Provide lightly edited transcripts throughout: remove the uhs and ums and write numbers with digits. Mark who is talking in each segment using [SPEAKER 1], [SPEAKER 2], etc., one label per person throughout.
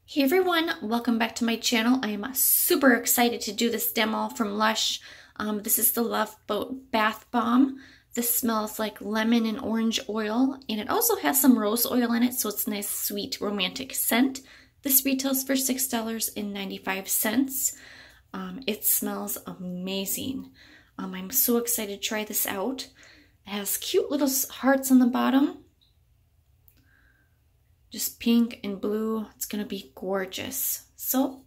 [SPEAKER 1] Hey everyone, welcome back to my channel. I am super excited to do this demo from Lush. This is the Love Boat Bath Bomb. This smells like lemon and orange oil, and it also has some rose oil in it, so it's a nice, sweet, romantic scent. This retails for $6.95. It smells amazing. I'm so excited to try this out. It has cute little hearts on the bottom. Just pink and blue. It's gonna be gorgeous. So,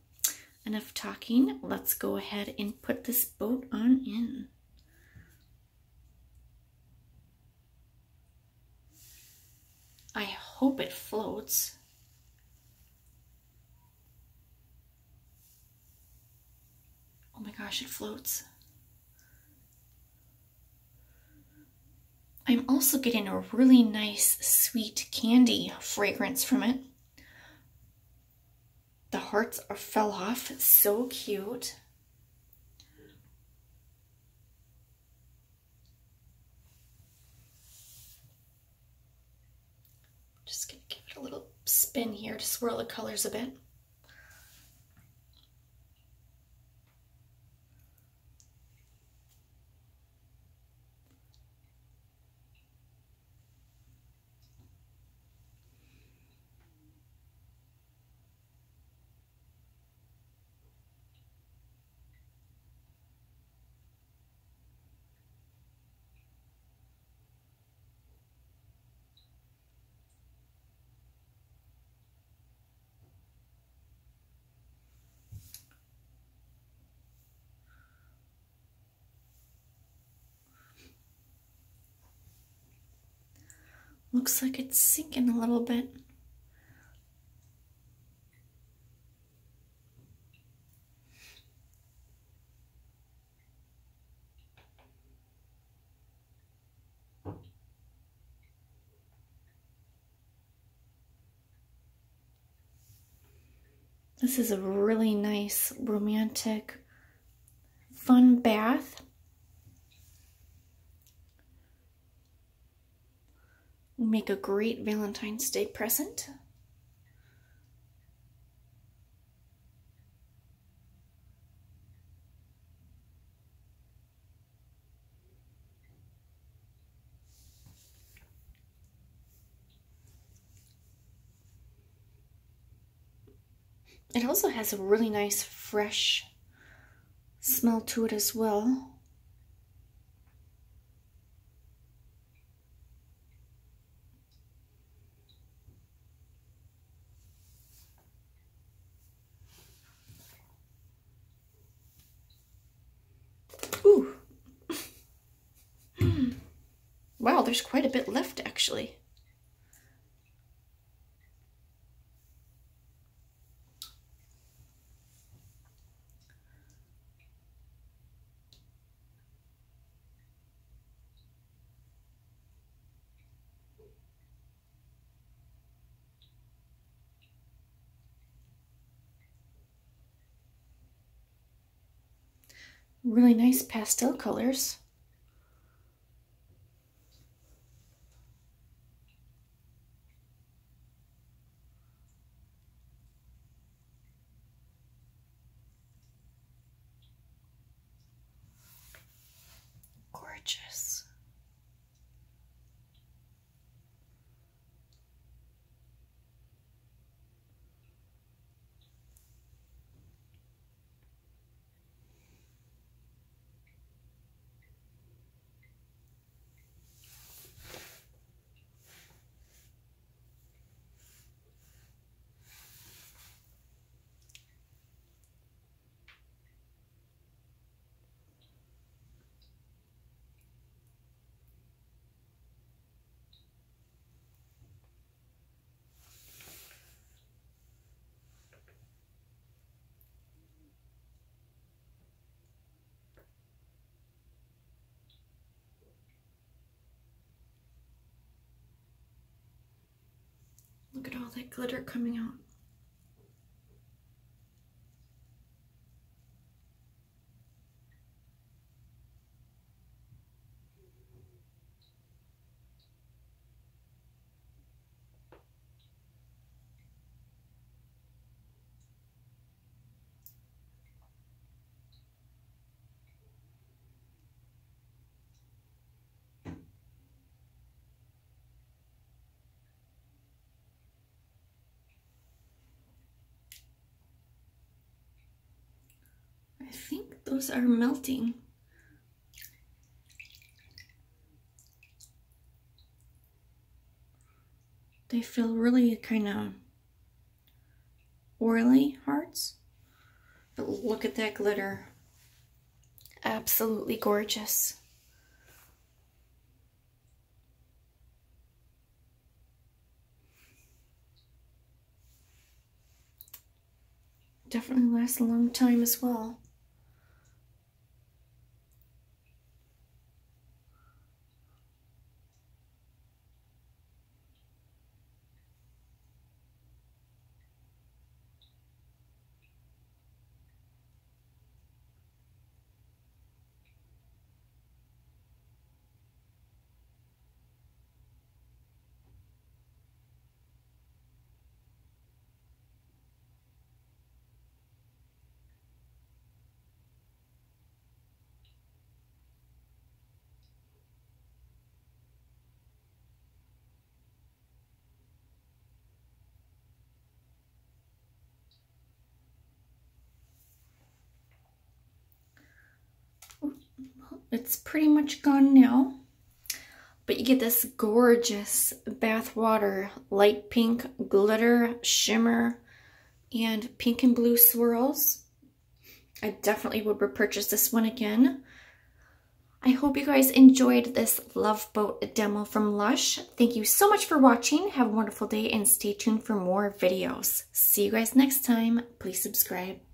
[SPEAKER 1] enough talking. Let's go ahead and put this boat on in. I hope it floats. Oh my gosh, it floats. I'm also getting a really nice sweet candy fragrance from it. The hearts fell off. It's so cute. Just gonna give it a little spin here to swirl the colors a bit. Looks like it's sinking a little bit. This is a really nice, romantic, fun bath. Make a great Valentine's Day present. It also has a really nice, fresh smell to it as well. Ooh. Wow, there's quite a bit left actually. Really nice pastel colors. Gorgeous. Look at all that glitter coming out. I think those are melting. They feel really kind of oily hearts. But look at that glitter. Absolutely gorgeous. Definitely lasts a long time as well. It's pretty much gone now, but you get this gorgeous bath water, light pink glitter, shimmer, and pink and blue swirls. I definitely would repurchase this one again. I hope you guys enjoyed this Love Boat demo from Lush. Thank you so much for watching. Have a wonderful day and stay tuned for more videos. See you guys next time. Please subscribe.